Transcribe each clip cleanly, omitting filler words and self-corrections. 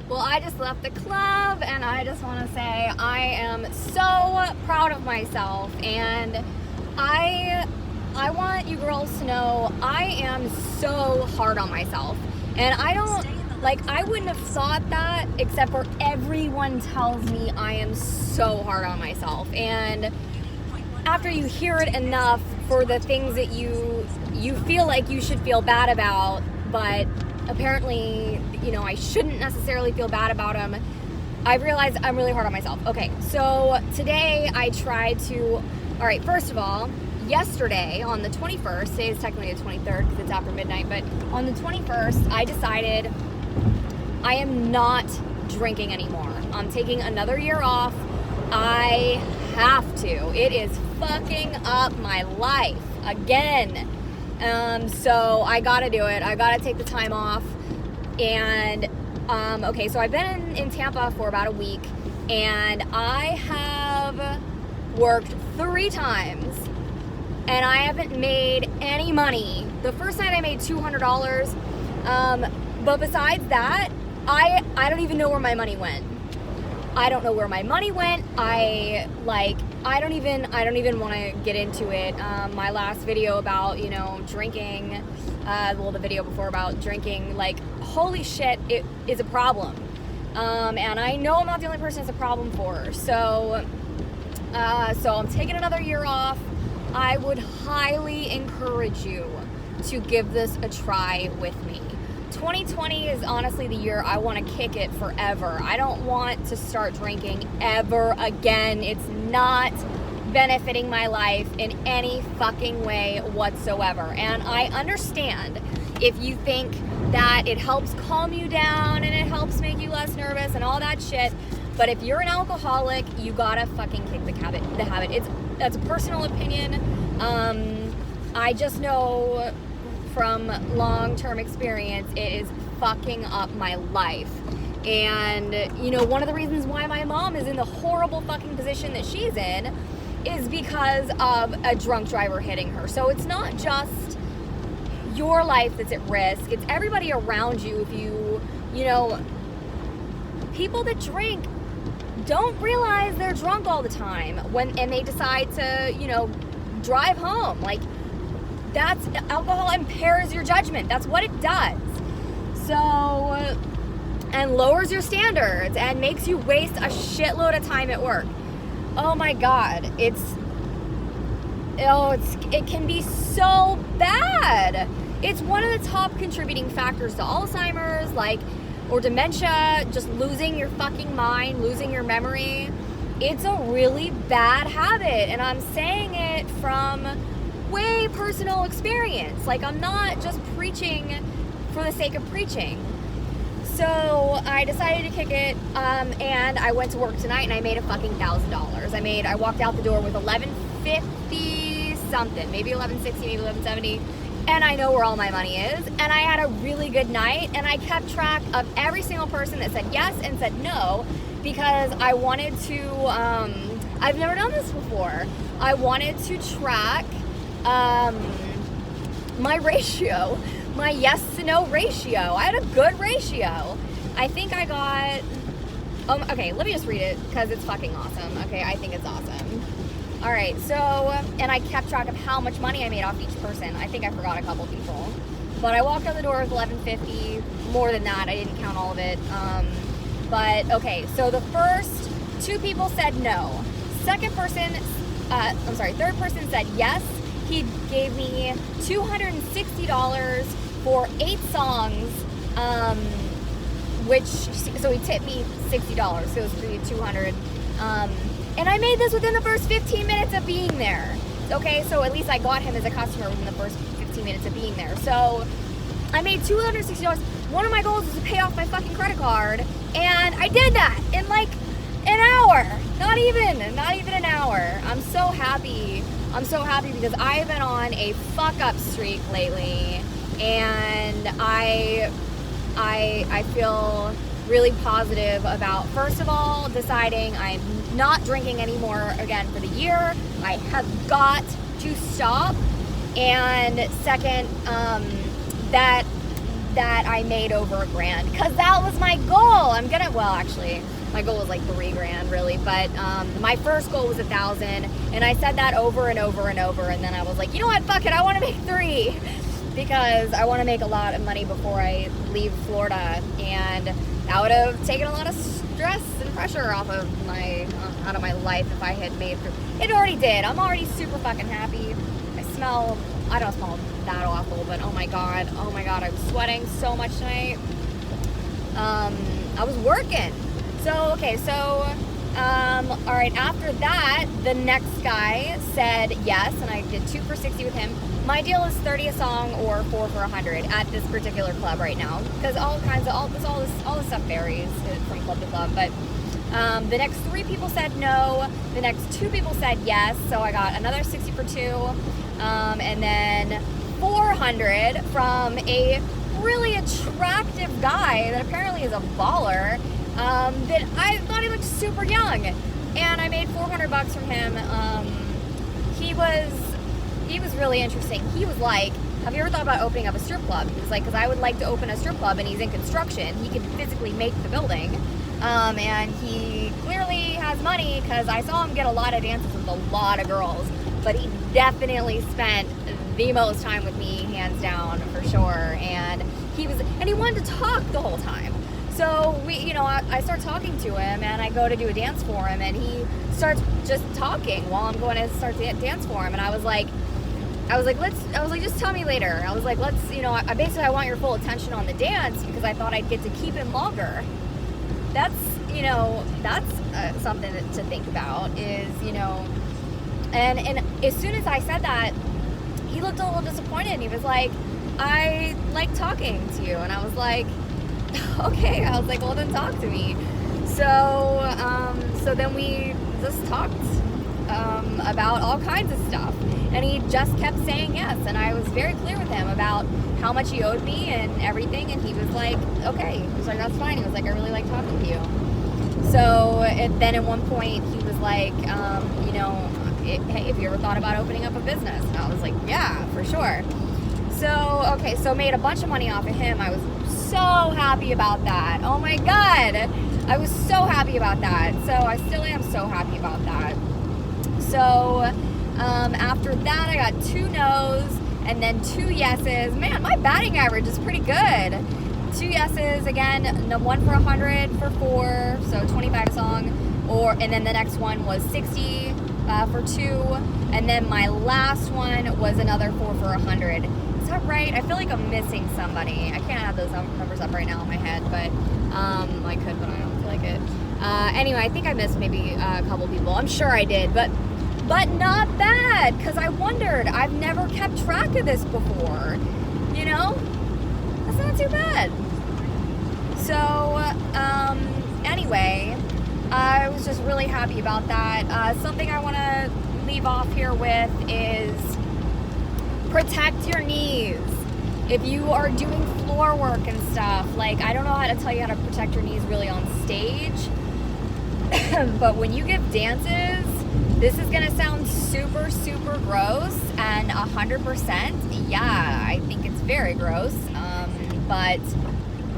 Well, I just left the club, and I just want to say I am so proud of myself, and I want you girls to know I am so hard on myself, and I wouldn't have thought that except for everyone tells me I am so hard on myself, and after you hear it enough for the things that you feel like you should feel bad about, but apparently, I shouldn't necessarily feel bad about them, I've realized I'm really hard on myself. Okay, so today I tried to, first of all, yesterday on the 21st, today is technically the 23rd because it's after midnight, but on the 21st, I decided I am not drinking anymore. I'm taking another year off. I have to. It is fucking up my life again. So I gotta do it. I gotta take the time off. And, so I've been in Tampa for about a week, and I have worked 3 times, and I haven't made any money. The first night I made $200, but besides that, I don't even know where my money went. I don't know where my money went. I don't even want to get into it. My last video about, drinking, the video before about drinking, holy shit, it is a problem. And I know I'm not the only person it's a problem for. So I'm taking another year off. I would highly encourage you to give this a try with me. 2020 is honestly the year I want to kick it forever. I don't want to start drinking ever again. It's not benefiting my life in any fucking way whatsoever. And I understand if you think that it helps calm you down and it helps make you less nervous and all that shit. But if you're an alcoholic, you gotta fucking kick the habit. That's a personal opinion. I just know from long-term experience, it is fucking up my life. And, one of the reasons why my mom is in the horrible fucking position that she's in is because of a drunk driver hitting her. So it's not just your life that's at risk, it's everybody around you. If people that drink don't realize they're drunk all the time and they decide to, drive home. Alcohol impairs your judgment. That's what it does. So, and lowers your standards and makes you waste a shitload of time at work. Oh my God. It can be so bad. It's one of the top contributing factors to Alzheimer's, or dementia, just losing your fucking mind, losing your memory. It's a really bad habit. And I'm saying it from way personal experience. I'm not just preaching for the sake of preaching. So I decided to kick it, and I went to work tonight and I made a fucking $1,000. I walked out the door with $1,150 something, maybe $1,160, maybe $1,170, and I know where all my money is. And I had a really good night, and I kept track of every single person that said yes and said no, because I wanted to, I've never done this before. I wanted to track my ratio, my yes to no ratio. I had a good ratio. I think I got, okay, let me just read it because it's fucking awesome. Okay, I think it's awesome. All right, so, and I kept track of how much money I made off each person. I think I forgot a couple people, but I walked out the door with $1,150, more than that. I didn't count all of it. But okay, so the first 2 people said no. Third person said yes. He gave me $260 for 8 songs, so he tipped me $60, so it was $200. And I made this within the first 15 minutes of being there. Okay, so at least I got him as a customer within the first 15 minutes of being there. So I made $260. One of my goals was to pay off my fucking credit card, and I did that in an hour. Not even an hour. I'm so happy because I've been on a fuck up streak lately, and I feel really positive about, first of all, deciding I'm not drinking anymore again for the year. I have got to stop. And second, that that I made over $1,000, because that was my goal. Actually, my goal was like $3,000 really, but my first goal was 1,000, and I said that over and over and over, and then I was like, you know what, fuck it, I want to make 3, because I want to make a lot of money before I leave Florida, and that would have taken a lot of stress and pressure off of out of my life if I had made 3. It already did. I'm already super fucking happy. I don't smell that awful, but oh my god, I was sweating so much tonight. I was working. All right, after that, the next guy said yes, and I did 2 for $60 with him. My deal is 30 a song or 4 for $100 at this particular club right now, because all this stuff varies from club to club. But the next 3 people said no. The next 2 people said yes, so I got another 60 for 2, and then 400 from a really attractive guy that apparently is a baller. That I thought he looked super young, and I made $400 from him. He was really interesting. He was like, have you ever thought about opening up a strip club? He was like, because I would like to open a strip club, and he's in construction. He can physically make the building, and he clearly has money, because I saw him get a lot of dances with a lot of girls, but he definitely spent the most time with me, hands down, for sure. And he wanted to talk the whole time. So I start talking to him, and I go to do a dance for him, and he starts just talking while I'm going to start to dance for him. And I was like, just tell me later. I was like, I want your full attention on the dance, because I thought I'd get to keep him longer. That's something to think about is, and as soon as I said that, he looked a little disappointed, and he was like, I like talking to you. And I was like, okay. I was like, well, then talk to me. So then we just talked about all kinds of stuff, and he just kept saying yes, and I was very clear with him about how much he owed me and everything, and he was like, okay. He was like, that's fine. He was like, I really like talking to you. So then at one point he was like, hey, have you ever thought about opening up a business? And I was like, yeah, for sure. So made a bunch of money off of him. I was so happy about that. Oh my god, I was so happy about that. So I still am so happy about that. So after that, I got 2 no's and then 2 yeses. Man, my batting average is pretty good. 2 yeses again, 1 for 100 for 4, so 25 a song, and then the next one was 60 for 2, and then my last one was another 4 for 100. Is that right? I feel like I'm missing somebody. I can't have those numbers up right now in my head, but I could, but I don't feel like it. Anyway, I think I missed maybe a couple people. I'm sure I did, but not bad, because I wondered. I've never kept track of this before, That's not too bad. So, anyway, I was just really happy about that. Something I want to leave off here with is protect your knees. If you are doing floor work and stuff, like, I don't know how to tell you how to protect your knees really on stage, but when you give dances, this is gonna sound super, super gross, and 100%, yeah, I think it's very gross, but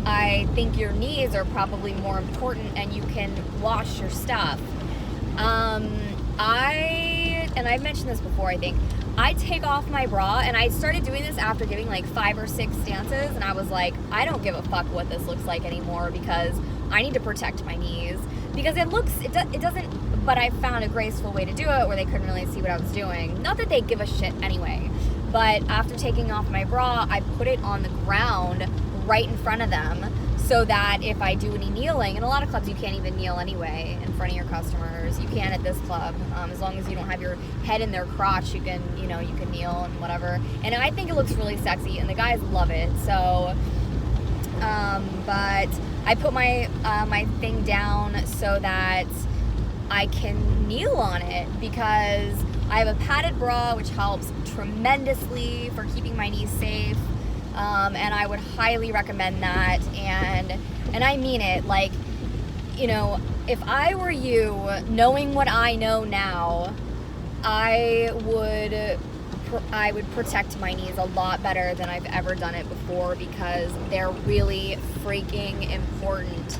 I think your knees are probably more important, and you can wash your stuff. I've mentioned this before, I think. I take off my bra, and I started doing this after giving like 5 or 6 dances, and I was like, I don't give a fuck what this looks like anymore, because I need to protect my knees, because it doesn't, but I found a graceful way to do it where they couldn't really see what I was doing. Not that they give a shit anyway, but after taking off my bra, I put it on the ground right in front of them, so that if I do any kneeling, and a lot of clubs you can't even kneel anyway in front of your customers. You can at this club, as long as you don't have your head in their crotch, you can kneel and whatever. And I think it looks really sexy, and the guys love it. So, but I put my thing down so that I can kneel on it, because I have a padded bra, which helps tremendously for keeping my knees safe. And I would highly recommend that, and I mean it. Like, if I were you, knowing what I know now, I would I would protect my knees a lot better than I've ever done it before, because they're really freaking important.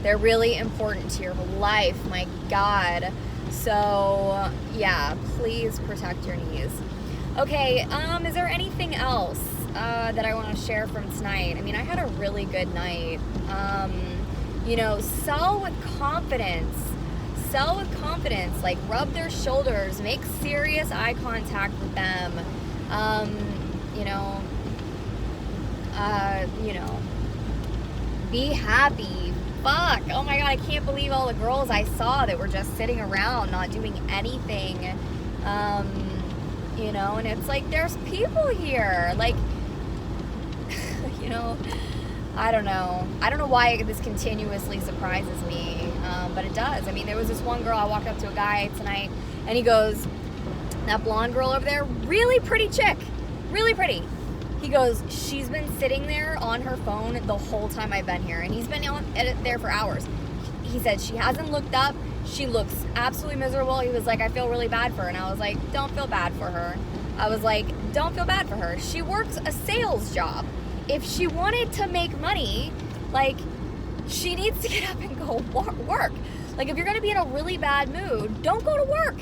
They're really important to your life, my God. So yeah, please protect your knees. Okay, is there anything else that I want to share from tonight? I mean, I had a really good night. You know, sell with confidence. Sell with confidence. Like, rub their shoulders, make serious eye contact with them. You know, be happy. Fuck. Oh my God, I can't believe all the girls I saw that were just sitting around not doing anything. You know, and it's like, there's people here. Like, you know, I don't know why this continuously surprises me, but it does. I mean, there was this one girl, I walked up to a guy tonight, and he goes, that blonde girl over there, really pretty chick, really pretty. He goes, she's been sitting there on her phone the whole time I've been here, and he's been there for hours. He said she hasn't looked up. She looks absolutely miserable. He was like, I feel really bad for her. And I was like, don't feel bad for her. I was like, don't feel bad for her. She works a sales job. If she wanted to make money, like, she needs to get up and go work. Like, if you're going to be in a really bad mood, don't go to work.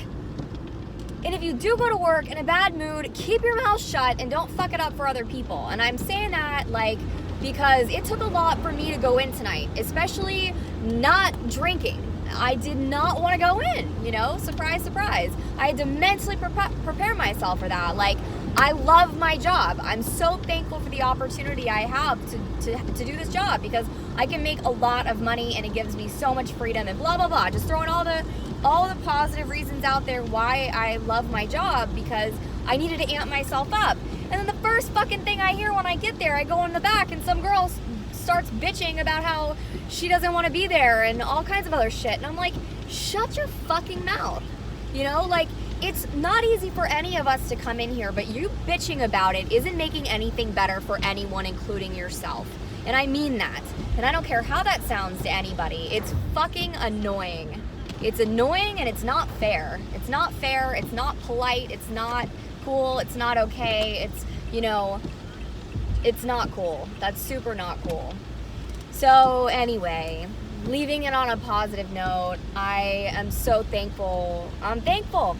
And if you do go to work in a bad mood, keep your mouth shut and don't fuck it up for other people. And I'm saying that, like, because it took a lot for me to go in tonight, especially not drinking. I did not want to go in, you know, surprise, surprise. I had to mentally prepare myself for that. Like, I love my job. I'm so thankful for the opportunity I have to do this job, because I can make a lot of money and it gives me so much freedom and blah, blah, blah. Just throwing all the positive reasons out there why I love my job, because I needed to amp myself up. And then the first fucking thing I hear when I get there, I go in the back and some girl starts bitching about how she doesn't want to be there and all kinds of other shit. And I'm like, shut your fucking mouth. You know, like, it's not easy for any of us to come in here, but you bitching about it isn't making anything better for anyone, including yourself. And I mean that. And I don't care how that sounds to anybody. It's fucking annoying. It's annoying and it's not fair. It's not fair. It's not polite. It's not cool. It's not okay. It's, you know, it's not cool. That's super not cool. So anyway, leaving it on a positive note, I am so thankful. I'm thankful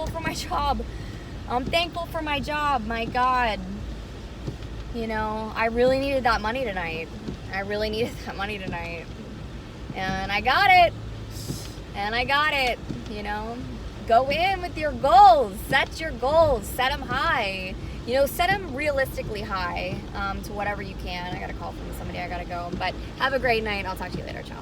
for my job. I'm thankful for my job. My God. You know, I really needed that money tonight. And I got it. You know, go in with your goals. Set your goals. Set them high. You know, set them realistically high to whatever you can. I got a call from somebody. I got to go. But have a great night. I'll talk to you later. Ciao.